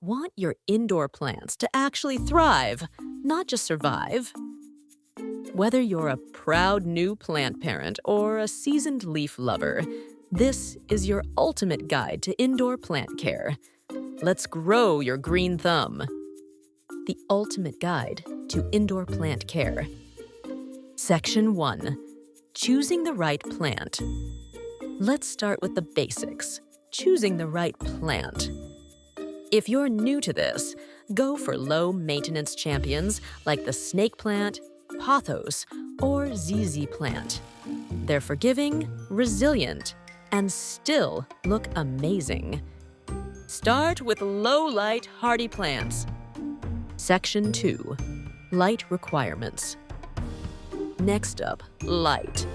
Want your indoor plants to actually thrive, not just survive. Whether you're a proud new plant parent or a seasoned leaf lover, this is your ultimate guide to indoor plant care. Let's grow your green thumb. The ultimate guide to indoor plant care. Section 1. Choosing the right plant. Let's start with the basics. Choosing the right plant. If you're new to this, go for low-maintenance champions like the snake plant, pothos, or ZZ plant. They're forgiving, resilient, and still look amazing. Start with low-light, hardy plants. Section 2. Light requirements. Next up, light.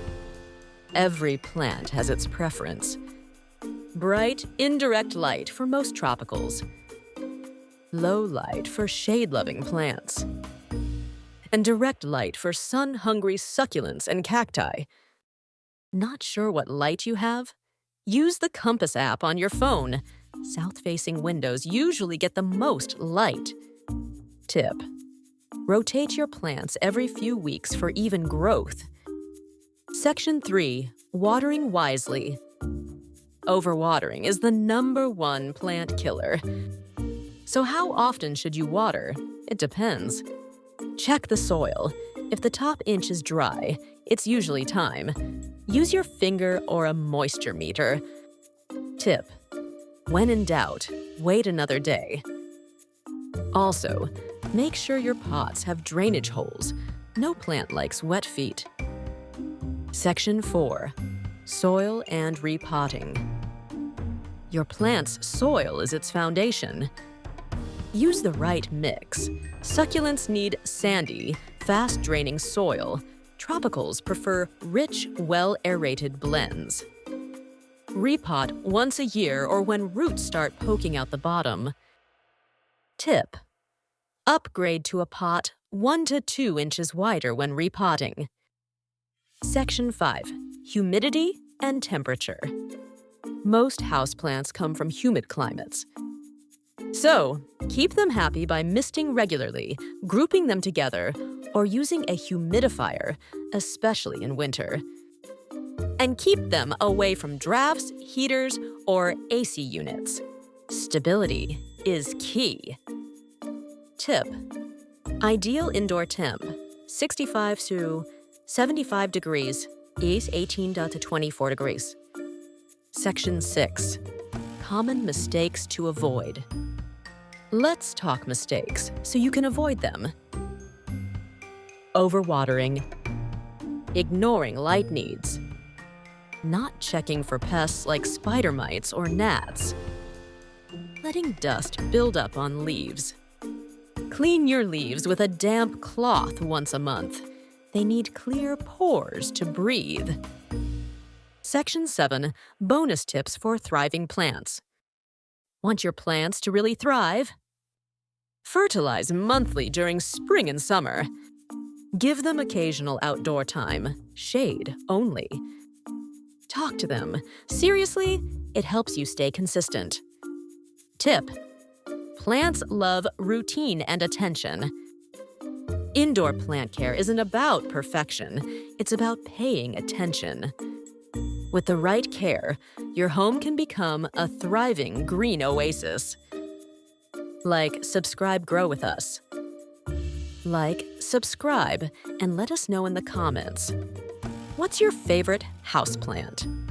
Every plant has its preference. Bright, indirect light for most tropicals. Low light for shade-loving plants. And direct light for sun-hungry succulents and cacti. Not sure what light you have? Use the Compass app on your phone. South-facing windows usually get the most light. Tip: rotate your plants every few weeks for even growth. Section 3. Watering wisely. Overwatering is the #1 plant killer. So how often should you water? It depends. Check the soil. If the top inch is dry, it's usually time. Use your finger or a moisture meter. Tip: when in doubt, wait another day. Also, make sure your pots have drainage holes. No plant likes wet feet. Section 4. Soil and repotting. Your plant's soil is its foundation. Use the right mix. Succulents need sandy, fast-draining soil. Tropicals prefer rich, well-aerated blends. Repot once a year or when roots start poking out the bottom. Tip: upgrade to a pot 1 to 2 inches wider when repotting. Section 5. Humidity and temperature. Most houseplants come from humid climates. So, keep them happy by misting regularly, grouping them together, or using a humidifier, especially in winter. And keep them away from drafts, heaters, or AC units. Stability is key. Tip: ideal indoor temp, 65 to 75 degrees, is 18 to 24 degrees. Section 6. Common mistakes to avoid. Let's talk mistakes so you can avoid them. Overwatering. Ignoring light needs. Not checking for pests like spider mites or gnats. Letting dust build up on leaves. Clean your leaves with a damp cloth once a month. They need clear pores to breathe. Section 7. Bonus tips for thriving plants. Want your plants to really thrive? Fertilize monthly during spring and summer. Give them occasional outdoor time, shade only. Talk to them. Seriously, it helps you stay consistent. Tip: plants love routine and attention. Indoor plant care isn't about perfection, it's about paying attention. With the right care, your home can become a thriving green oasis. Like, subscribe, grow with us. Like, subscribe, and let us know in the comments. What's your favorite houseplant?